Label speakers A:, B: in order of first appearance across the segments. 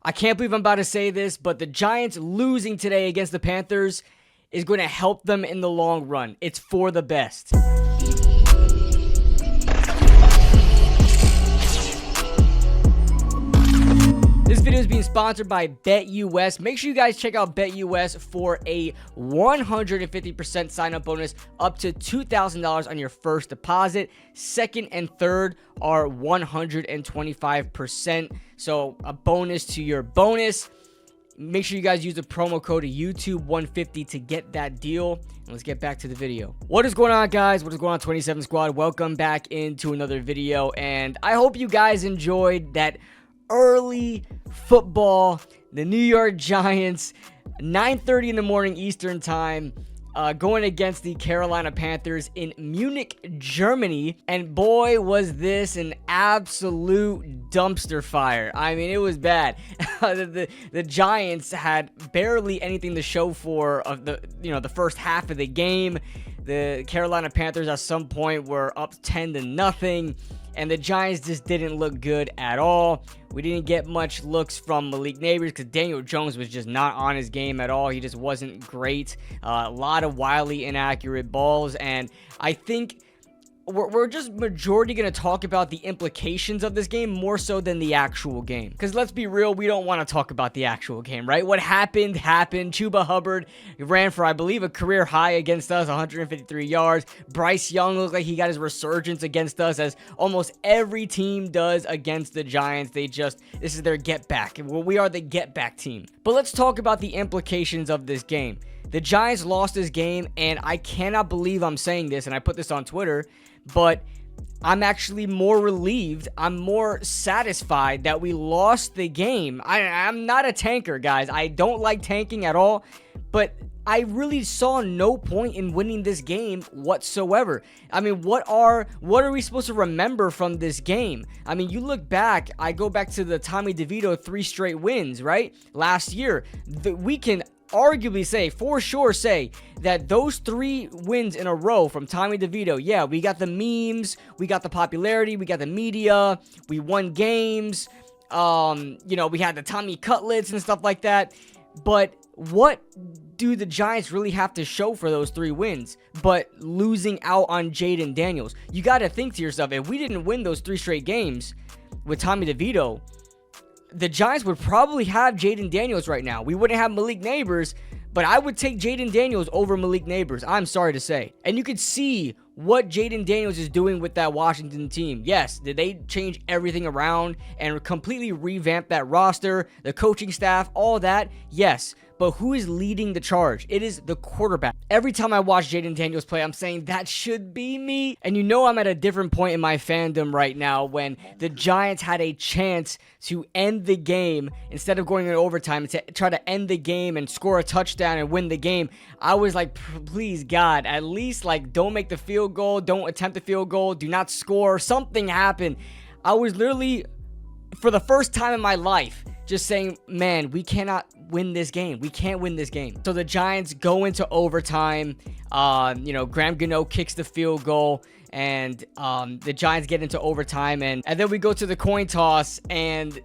A: I can't believe I'm about to say this, but the Giants losing today against the Panthers is going to help them in the long run. It's for the best. This video is being sponsored by BetUS. Make sure you guys check out BetUS for a 150% sign-up bonus up to $2,000 on your first deposit. Second and third are 125%. So a bonus to your bonus. Make sure you guys use the promo code YouTube150 to get that deal. And let's get back to the video. What is going on, guys? What is going on, 27 Squad? Welcome back into another video. And I hope you guys enjoyed that early football. The New York Giants, 9:30 in the morning Eastern time, going against the Carolina Panthers in Munich, Germany. And boy, was this an absolute dumpster fire. I mean, it was bad. The Giants had barely anything to show for of the first half of the game. The Carolina Panthers at some point were up 10-0. And the Giants just didn't look good at all. We didn't get much looks from Malik Neighbors because Daniel Jones was just not on his game at all. He just wasn't great. A lot of wildly inaccurate balls. And I think we're just majority going to talk about the implications of this game more so than the actual game. Because let's be real, we don't want to talk about the actual game, right? What happened. Chuba Hubbard ran for, I believe, a career high against us, 153 yards. Bryce Young looked like he got his resurgence against us, as almost every team does against the Giants. This is their get back. Well, we are the get back team. But let's talk about the implications of this game. The Giants lost this game, and I cannot believe I'm saying this, and I put this on Twitter, but I'm actually more relieved. I'm more satisfied that we lost the game. I'm not a tanker, guys. I don't like tanking at all, but I really saw no point in winning this game whatsoever. I mean, what are we supposed to remember from this game? I mean, you look back, I go back to the Tommy DeVito 3 straight wins, right? Last year, we can arguably for sure say that those 3 wins in a row from Tommy DeVito, yeah, we got the memes, we got the popularity, we got the media, we won games, we had the Tommy cutlets and stuff like that. But what do the Giants really have to show for those 3 wins but losing out on Jaden Daniels? You got to think to yourself, if we didn't win those 3 straight games with Tommy DeVito, the Giants would probably have Jaden Daniels right now. We wouldn't have Malik Neighbors, but I would take Jaden Daniels over Malik Neighbors. I'm sorry to say. And you could see what Jaden Daniels is doing with that Washington team. Yes, did they change everything around and completely revamp that roster, the coaching staff, all that? Yes. But who is leading the charge? It is the quarterback. Every time I watch Jaden Daniels play, I'm saying that should be me. And you know I'm at a different point in my fandom right now when the Giants had a chance to end the game instead of going in overtime to try to end the game and score a touchdown and win the game. I was like, please, God, at least don't make the field goal, don't attempt the field goal, do not score, something happened. I was literally, for the first time in my life, just saying, man, we cannot win this game. We can't win this game. So the Giants go into overtime. Graham Gano kicks the field goal, and the Giants get into overtime, and then we go to the coin toss, and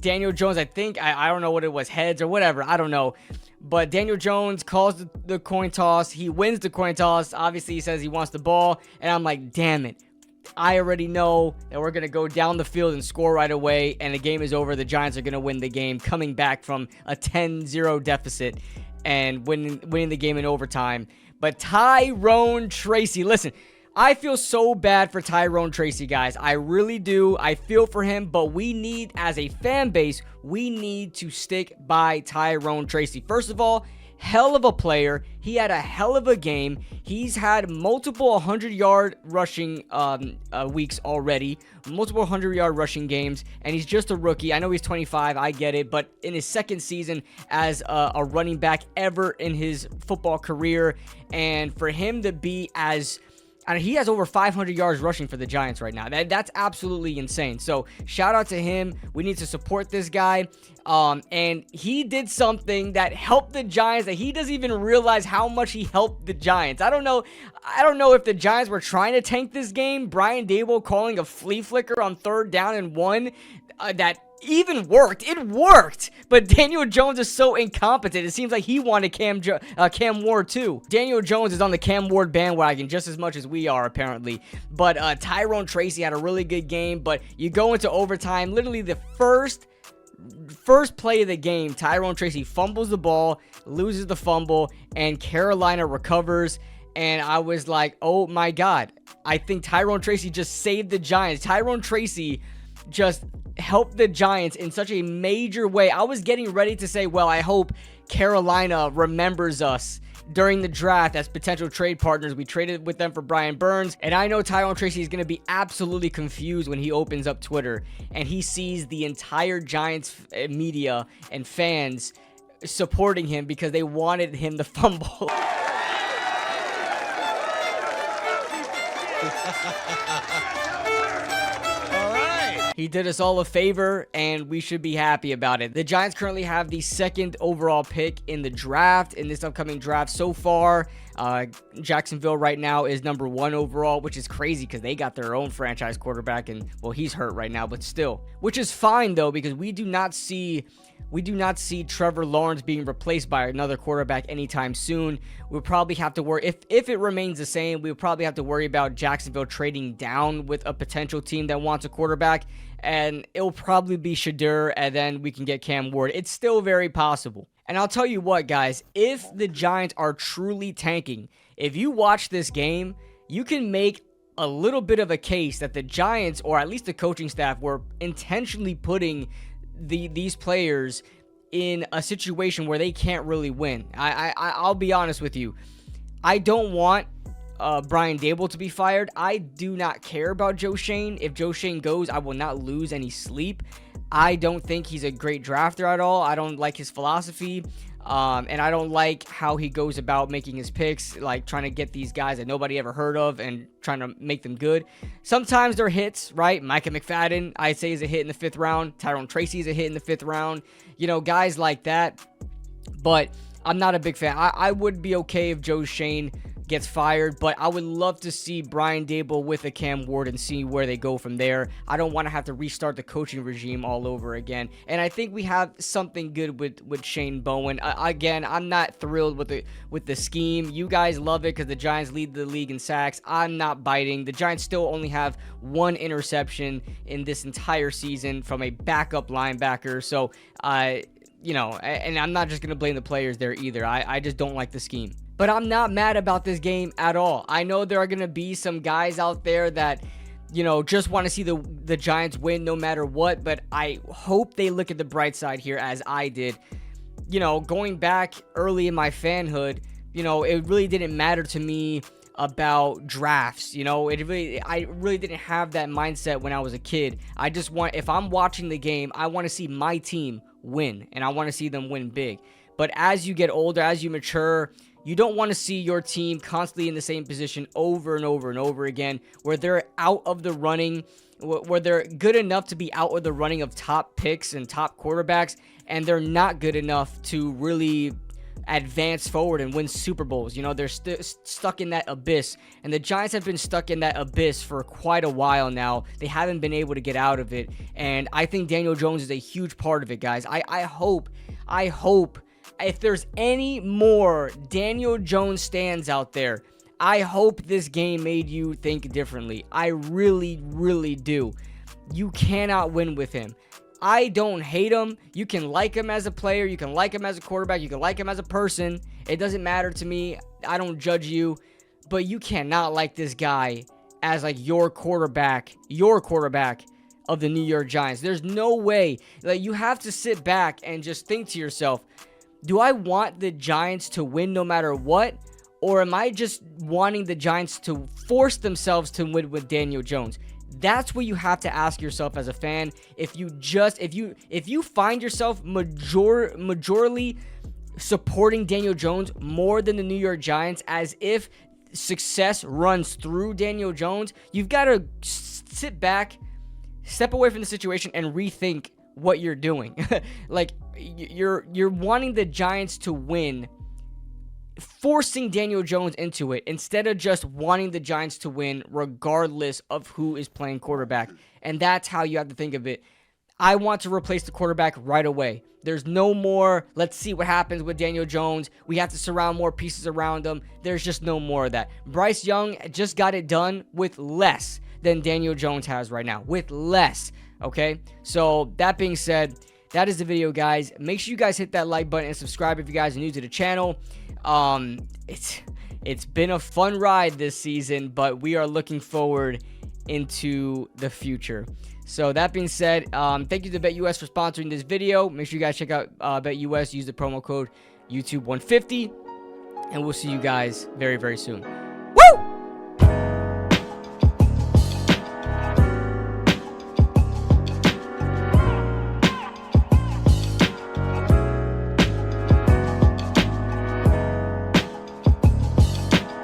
A: Daniel Jones, I don't know what it was, heads or whatever, I don't know. But Daniel Jones calls the coin toss. He wins the coin toss. Obviously, he says he wants the ball, and I'm like, damn it. I already know that we're going to go down the field and score right away, and the game is over. The Giants are going to win the game, coming back from a 10-0 deficit and winning the game in overtime. But Tyrone Tracy, listen, I feel so bad for Tyrone Tracy, guys. I really do. I feel for him, but we need, as a fan base, we need to stick by Tyrone Tracy. First of all, hell of a player. He had a hell of a game. He's had multiple 100-yard rushing weeks already, multiple 100-yard rushing games, and he's just a rookie. I know he's 25, I get it, but in his second season as a running back ever in his football career, and for him to be he has over 500 yards rushing for the Giants right now. That's absolutely insane. So shout out to him. We need to support this guy. And he did something that helped the Giants that he doesn't even realize how much he helped the Giants. I don't know if the Giants were trying to tank this game. Brian Daboll calling a flea flicker on 3rd down and 1 that even worked. It worked. But Daniel Jones is so incompetent. It seems like he wanted Cam Ward too. Daniel Jones is on the Cam Ward bandwagon just as much as we are, apparently. But Tyrone Tracy had a really good game. But you go into overtime, literally the first play of the game, Tyrone Tracy fumbles the ball, loses the fumble, and Carolina recovers. And I was like, oh my God, I think Tyrone Tracy just saved the Giants. Tyrone Tracy just helped the Giants in such a major way. I was getting ready to say, well, I hope Carolina remembers us during the draft as potential trade partners. We traded with them for Brian Burns, and I know Tyrone Tracy is going to be absolutely confused when he opens up Twitter and he sees the entire Giants media and fans supporting him because they wanted him to fumble. He did us all a favor, and we should be happy about it. The Giants currently have the second overall pick in the draft, in this upcoming draft so far. Jacksonville right now is number 1 overall, which is crazy because they got their own franchise quarterback, and, well, he's hurt right now, but still. Which is fine, though, because we do not see Trevor Lawrence being replaced by another quarterback anytime soon. We'll probably have to worry, if it remains the same, we'll probably have to worry about Jacksonville trading down with a potential team that wants a quarterback, and it'll probably be Shadur, and then we can get Cam Ward. It's still very possible. And I'll tell you what, guys, if the Giants are truly tanking, if you watch this game, you can make a little bit of a case that the Giants, or at least the coaching staff, were intentionally putting these players in a situation where they can't really win. I'll be honest with you. I don't want Brian Dable to be fired. I do not care about Joe Schoen. If Joe Schoen goes, I will not lose any sleep. I don't think he's a great drafter at all. I don't like his philosophy. And I don't like how he goes about making his picks, like trying to get these guys that nobody ever heard of and trying to make them good. Sometimes they're hits, right? Micah McFadden, I'd say, is a hit in the 5th round. Tyrone Tracy is a hit in the 5th round. You know, guys like that. But I'm not a big fan. I would be okay if Joe Schoen gets fired, but I would love to see Brian Dable with a Cam Ward and see where they go from there. I don't want to have to restart the coaching regime all over again. And I think we have something good with Shane Bowen. Again, I'm not thrilled with the scheme. You guys love it because the Giants lead the league in sacks. I'm not biting. The Giants still only have 1 interception in this entire season from a backup linebacker. So, you know, and I'm not just going to blame the players there either. I just don't like the scheme. But I'm not mad about this game at all. I know there are going to be some guys out there that, you know, just want to see the Giants win no matter what. But I hope they look at the bright side here as I did. You know, going back early in my fanhood, you know, it really didn't matter to me about drafts. You know, I really didn't have that mindset when I was a kid. I just want, if I'm watching the game, I want to see my team win. And I want to see them win big. But as you get older, as you mature, you don't want to see your team constantly in the same position over and over and over again, where they're out of the running, where they're good enough to be out of the running of top picks and top quarterbacks, and they're not good enough to really advance forward and win Super Bowls. You know, they're stuck in that abyss, and the Giants have been stuck in that abyss for quite a while now. They haven't been able to get out of it, and I think Daniel Jones is a huge part of it, guys. I hope if there's any more Daniel Jones stands out there, I hope this game made you think differently. I really, really do. You cannot win with him. I don't hate him. You can like him as a player. You can like him as a quarterback. You can like him as a person. It doesn't matter to me. I don't judge you. But you cannot like this guy as like your quarterback of the New York Giants. There's no way. Like, you have to sit back and just think to yourself, do I want the Giants to win no matter what? Or am I just wanting the Giants to force themselves to win with Daniel Jones? That's what you have to ask yourself as a fan. If you find yourself majorly supporting Daniel Jones more than the New York Giants, as if success runs through Daniel Jones, you've got to sit back, step away from the situation, and rethink what you're doing. Like, you're wanting the Giants to win, forcing Daniel Jones into it, instead of just wanting the Giants to win regardless of who is playing quarterback. And that's how you have to think of it. I want to replace the quarterback right away. There's no more, let's see what happens with Daniel Jones. We have to surround more pieces around him. There's just no more of that. Bryce Young just got it done with less than Daniel Jones has right now. With less, okay? So, that being said, that is the video, guys. Make sure you guys hit that like button and subscribe if you guys are new to the channel. It's been a fun ride this season, but we are looking forward into the future. So that being said, thank you to BetUS for sponsoring this video. Make sure you guys check out BetUS. Use the promo code YouTube150, and we'll see you guys very, very soon.